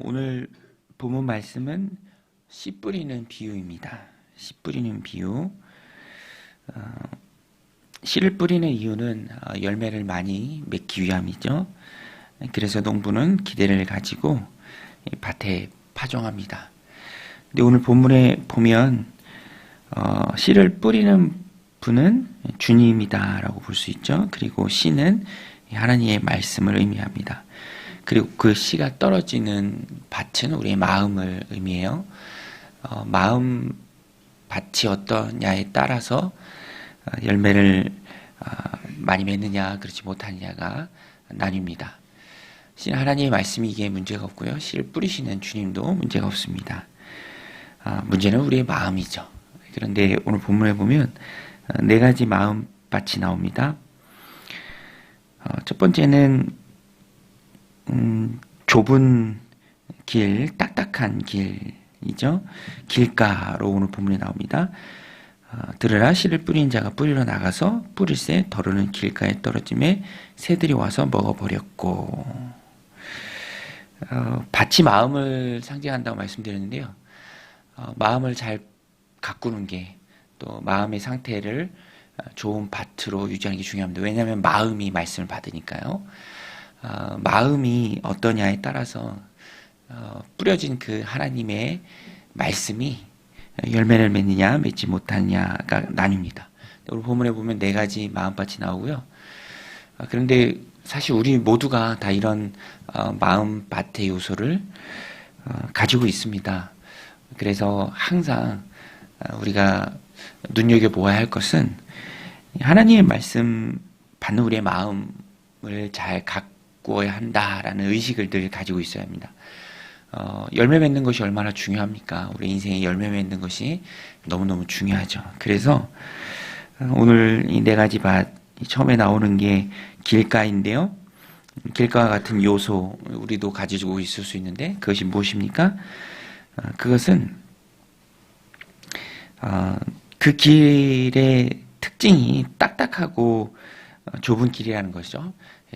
오늘 본문 말씀은 씨 뿌리는 비유입니다. 씨 뿌리는 비유. 씨를 뿌리는 이유는 열매를 많이 맺기 위함이죠. 그래서 농부는 기대를 가지고 밭에 파종합니다. 근데 오늘 본문에 보면 씨를 뿌리는 분은 주님이다라고 볼 수 있죠. 그리고 씨는 하나님의 말씀을 의미합니다. 그리고 그 씨가 떨어지는 밭은 우리의 마음을 의미해요. 마음 밭이 어떠냐에 따라서 열매를 많이 맺느냐 그렇지 못하느냐가 나뉩니다. 씨는 하나님의 말씀이기에 문제가 없고요. 씨를 뿌리시는 주님도 문제가 없습니다. 문제는 우리의 마음이죠. 그런데 오늘 본문에 보면 네 가지 마음 밭이 나옵니다. 첫 번째는 좁은 길, 딱딱한 길이죠. 길가로 오늘 본문에 나옵니다. 들으라, 씨를 뿌린 자가 뿌리러 나가서 뿌릴새 더러는 길가에 떨어짐에 새들이 와서 먹어버렸고. 밭이 마음을 상징한다고 말씀드렸는데요. 마음을 잘 가꾸는 게 또 마음의 상태를 좋은 밭으로 유지하는 게 중요합니다. 왜냐하면 마음이 말씀을 받으니까요. 마음이 어떠냐에 따라서 뿌려진 그 하나님의 말씀이 열매를 맺느냐 맺지 못하느냐가 나뉩니다. 오늘 본문에 보면 네 가지 마음밭이 나오고요. 그런데 사실 우리 모두가 다 이런 마음밭의 요소를 가지고 있습니다. 그래서 항상 우리가 눈여겨보아야 할 것은 하나님의 말씀 받는 우리의 마음을 잘 가꾸어야 한다라는 의식을 늘 가지고 있어야 합니다. 열매 맺는 것이 얼마나 중요합니까? 우리 인생에 열매 맺는 것이 너무너무 중요하죠. 그래서 오늘 이 네 가지 밭 처음에 나오는 게 길가인데요. 길가와 같은 요소 우리도 가지고 있을 수 있는데 그것이 무엇입니까? 그것은 그 길의 특징이 딱딱하고 좁은 길이라는 것이죠.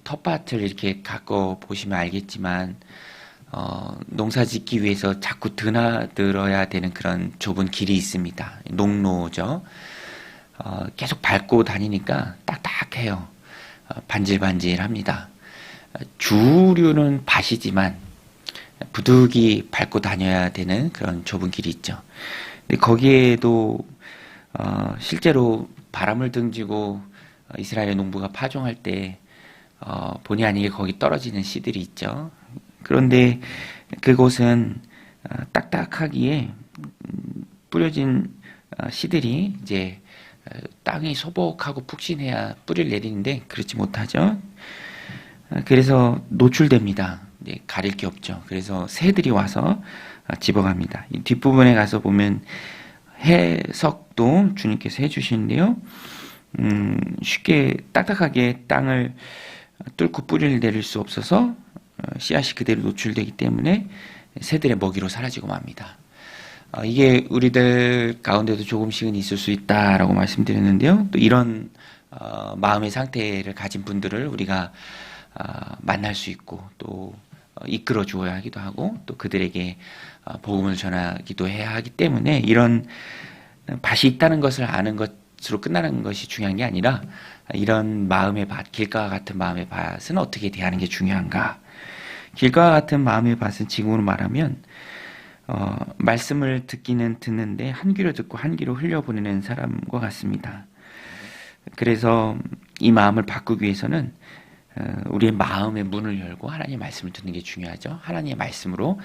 텃밭을 이렇게 갖고 보시면 알겠지만 농사 짓기 위해서 자꾸 드나들어야 되는 그런 좁은 길이 있습니다. 농로죠. 계속 밟고 다니니까 딱딱해요. 반질반질합니다. 주류는 밭이지만 부득이 밟고 다녀야 되는 그런 좁은 길이 있죠. 근데 거기에도 실제로 바람을 등지고 이스라엘의 농부가 파종할 때 본의 아니게 거기 떨어지는 씨들이 있죠. 그런데 그곳은 딱딱하기에 뿌려진 씨들이 이제 땅이 소복하고 푹신해야 뿌리를 내리는데 그렇지 못하죠. 그래서 노출됩니다. 가릴 게 없죠. 그래서 새들이 와서 집어갑니다. 이 뒷부분에 가서 보면 해석도 주님께서 해주시는데요. 쉽게 딱딱하게 땅을 뚫고 뿌리를 내릴 수 없어서 씨앗이 그대로 노출되기 때문에 새들의 먹이로 사라지고 맙니다. 이게 우리들 가운데도 조금씩은 있을 수 있다라고 말씀드렸는데요. 또 이런 마음의 상태를 가진 분들을 우리가 만날 수 있고 또 이끌어 주어야 하기도 하고 또 그들에게 복음을 전하기도 해야 하기 때문에 이런 밭이 있다는 것을 아는 것으로 끝나는 것이 중요한 게 아니라 이런 마음의 밭, 길가와 같은 마음의 밭은 어떻게 대하는 게 중요한가. 길가와 같은 마음의 밭은 지금으로 말하면 말씀을 듣기는 듣는데 한 귀로 듣고 한 귀로 흘려보내는 사람과 같습니다. 그래서 이 마음을 바꾸기 위해서는 우리의 마음의 문을 열고 하나님의 말씀을 듣는 게 중요하죠. 하나님의 말씀으로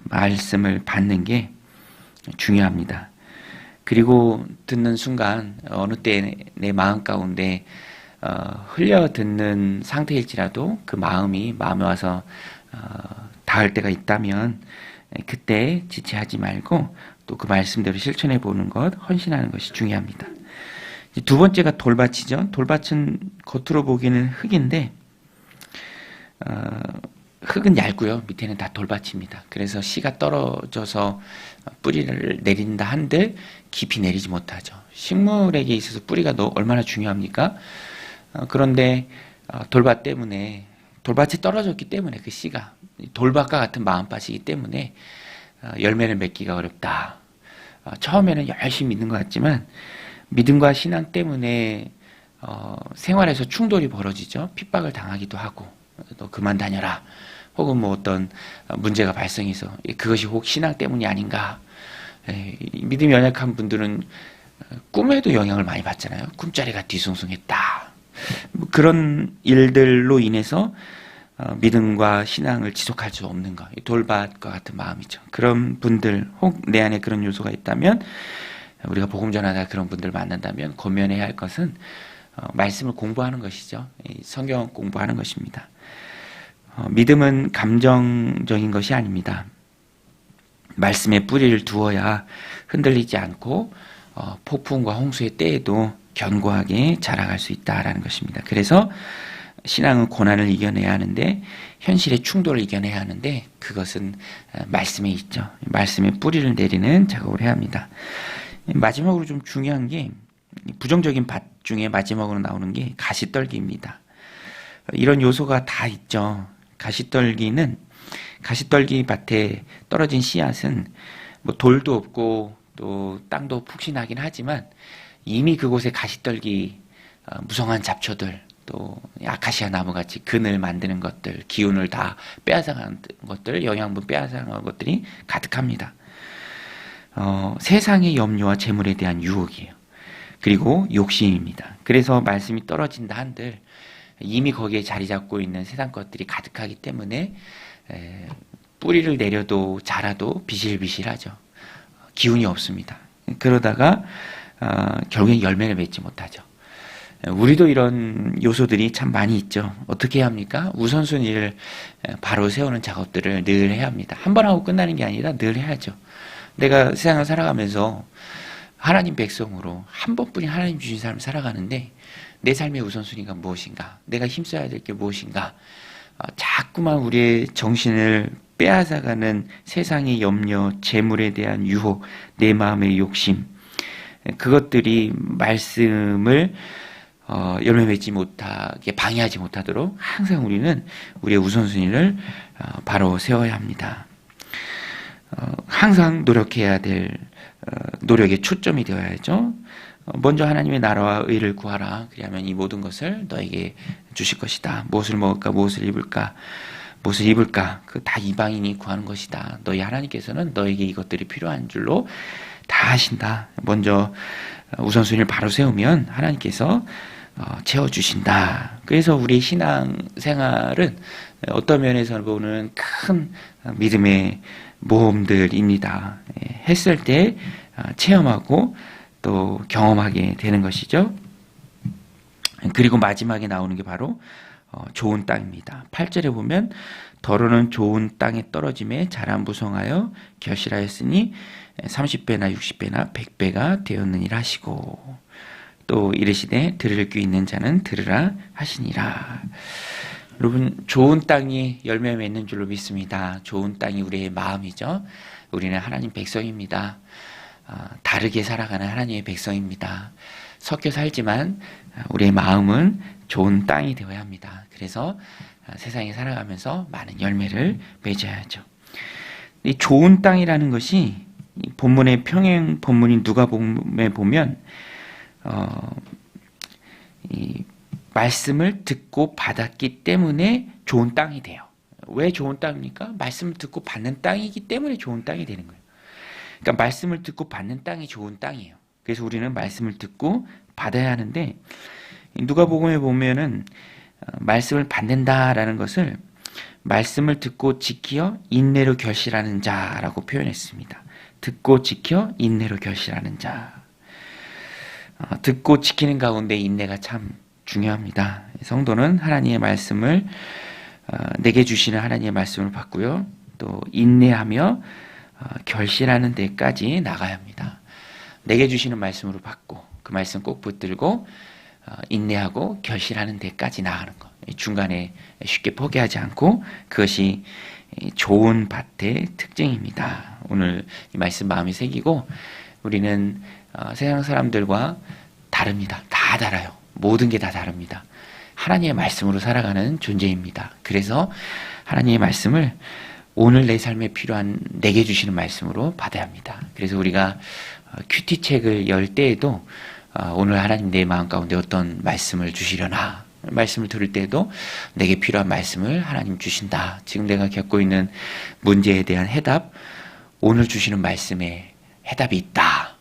말씀을 받는 게 중요합니다. 그리고 듣는 순간 어느 때 내 마음 가운데 흘려 듣는 상태일지라도 그 마음에 와서 닿을 때가 있다면 그때 지체하지 말고 또 그 말씀대로 실천해 보는 것, 헌신하는 것이 중요합니다. 두 번째가 돌밭이죠. 돌밭은 겉으로 보기에는 흙인데 흙은 얇고요. 밑에는 다 돌밭입니다. 그래서 씨가 떨어져서 뿌리를 내린다 한들 깊이 내리지 못하죠. 식물에게 있어서 뿌리가 얼마나 중요합니까? 그런데 돌밭 때문에 돌밭이 떨어졌기 때문에 그 씨가 돌밭과 같은 마음밭이기 때문에 열매를 맺기가 어렵다. 처음에는 열심히 믿는 것 같지만 믿음과 신앙 때문에 생활에서 충돌이 벌어지죠. 핍박을 당하기도 하고 너 그만 다녀라. 혹은 뭐 어떤 문제가 발생해서 그것이 혹 신앙 때문이 아닌가. 믿음이 연약한 분들은 꿈에도 영향을 많이 받잖아요. 꿈자리가 뒤숭숭했다. 뭐 그런 일들로 인해서 믿음과 신앙을 지속할 수 없는 것, 돌밭과 같은 마음이죠. 그런 분들, 혹 내 안에 그런 요소가 있다면 우리가 복음 전하다 그런 분들 만난다면 권면해야 할 것은 말씀을 공부하는 것이죠. 성경 공부하는 것입니다. 믿음은 감정적인 것이 아닙니다. 말씀에 뿌리를 두어야 흔들리지 않고 폭풍과 홍수의 때에도 견고하게 자라갈 수 있다라는 것입니다. 그래서 신앙은 고난을 이겨내야 하는데 현실의 충돌을 이겨내야 하는데 그것은 말씀에 있죠. 말씀에 뿌리를 내리는 작업을 해야 합니다. 마지막으로 좀 중요한 게 부정적인 밭 중에 마지막으로 나오는 게 가시떨기입니다. 이런 요소가 다 있죠. 가시떨기 밭에 떨어진 씨앗은 뭐 돌도 없고 또 땅도 푹신하긴 하지만 이미 그곳에 가시떨기 무성한 잡초들 또 아카시아 나무같이 그늘 만드는 것들, 기운을 다 빼앗아가는 것들, 영양분 빼앗아가는 것들이 가득합니다. 세상의 염려와 재물에 대한 유혹이에요. 그리고 욕심입니다. 그래서 말씀이 떨어진다 한들 이미 거기에 자리 잡고 있는 세상 것들이 가득하기 때문에 뿌리를 내려도 자라도 비실비실하죠. 기운이 없습니다. 그러다가 결국엔 열매를 맺지 못하죠. 우리도 이런 요소들이 참 많이 있죠. 어떻게 해야 합니까? 우선순위를 바로 세우는 작업들을 늘 해야 합니다. 한 번 하고 끝나는 게 아니라 늘 해야죠. 내가 세상을 살아가면서 하나님 백성으로 한 번뿐인 하나님 주신 삶을 살아가는데 내 삶의 우선순위가 무엇인가? 내가 힘써야 될 게 무엇인가? 자꾸만 우리의 정신을 빼앗아가는 세상의 염려, 재물에 대한 유혹, 내 마음의 욕심, 그것들이 말씀을 열매 맺지 못하게 방해하지 못하도록 항상 우리는 우리의 우선순위를 바로 세워야 합니다. 항상 노력해야 될 노력의 초점이 되어야죠. 먼저 하나님의 나라와 의를 구하라. 그리하면 이 모든 것을 너에게 주실 것이다. 무엇을 먹을까, 무엇을 입을까, 무엇을 입을까. 그 다 이방인이 구하는 것이다. 너희 하나님께서는 너에게 이것들이 필요한 줄로 다 하신다. 먼저 우선순위를 바로 세우면 하나님께서 채워주신다. 그래서 우리 신앙생활은 어떤 면에서 보는 큰 믿음의 모험들입니다. 했을 때 체험하고 또 경험하게 되는 것이죠. 그리고 마지막에 나오는 게 바로 좋은 땅입니다. 8절에 보면 더러는 좋은 땅에 떨어짐에 자라무성하여 결실하였으니 30배나 60배나 100배가 되었느니라 하시고 또 이르시되 들을 귀 있는 자는 들으라 하시니라. 여러분, 좋은 땅이 열매 맺는 줄로 믿습니다. 좋은 땅이 우리의 마음이죠. 우리는 하나님 백성입니다. 다르게 살아가는 하나님의 백성입니다. 섞여 살지만 우리의 마음은 좋은 땅이 되어야 합니다. 그래서 세상에 살아가면서 많은 열매를 맺어야죠. 이 좋은 땅이라는 것이 본문의 평행 본문인 누가복음에 보면 이 말씀을 듣고 받았기 때문에 좋은 땅이 돼요. 왜 좋은 땅입니까? 말씀을 듣고 받는 땅이기 때문에 좋은 땅이 되는 거예요. 그러니까 말씀을 듣고 받는 땅이 좋은 땅이에요. 그래서 우리는 말씀을 듣고 받아야 하는데 누가복음에 보면은 말씀을 받는다라는 것을 말씀을 듣고 지키어 인내로 결실하는 자라고 표현했습니다. 듣고 지켜 인내로 결실하는 자. 듣고 지키는 가운데 인내가 참 중요합니다. 성도는 하나님의 말씀을 내게 주시는 하나님의 말씀을 받고요. 또 인내하며 결실하는 데까지 나가야 합니다. 내게 주시는 말씀으로 받고 그 말씀 꼭 붙들고 인내하고 결실하는 데까지 나가는 것. 중간에 쉽게 포기하지 않고 그것이 좋은 밭의 특징입니다. 오늘 이 말씀 마음에 새기고 우리는 세상 사람들과 다릅니다. 다 달라요. 모든 게 다 다릅니다. 하나님의 말씀으로 살아가는 존재입니다. 그래서 하나님의 말씀을 오늘 내 삶에 필요한 내게 주시는 말씀으로 받아야 합니다. 그래서 우리가 큐티책을 열 때에도 오늘 하나님 내 마음 가운데 어떤 말씀을 주시려나, 말씀을 들을 때도 내게 필요한 말씀을 하나님 주신다. 지금 내가 겪고 있는 문제에 대한 해답, 오늘 주시는 말씀에 해답이 있다.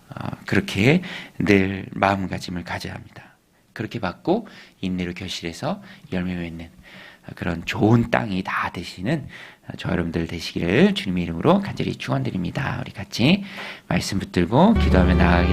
그렇게 늘 마음가짐을 가져야 합니다. 그렇게 받고 인내로 결실해서 열매 맺는 그런 좋은 땅이 다 되시는 저 여러분들 되시기를 주님의 이름으로 간절히 축원드립니다. 우리 같이 말씀 붙들고 기도하며 나아가겠습니다.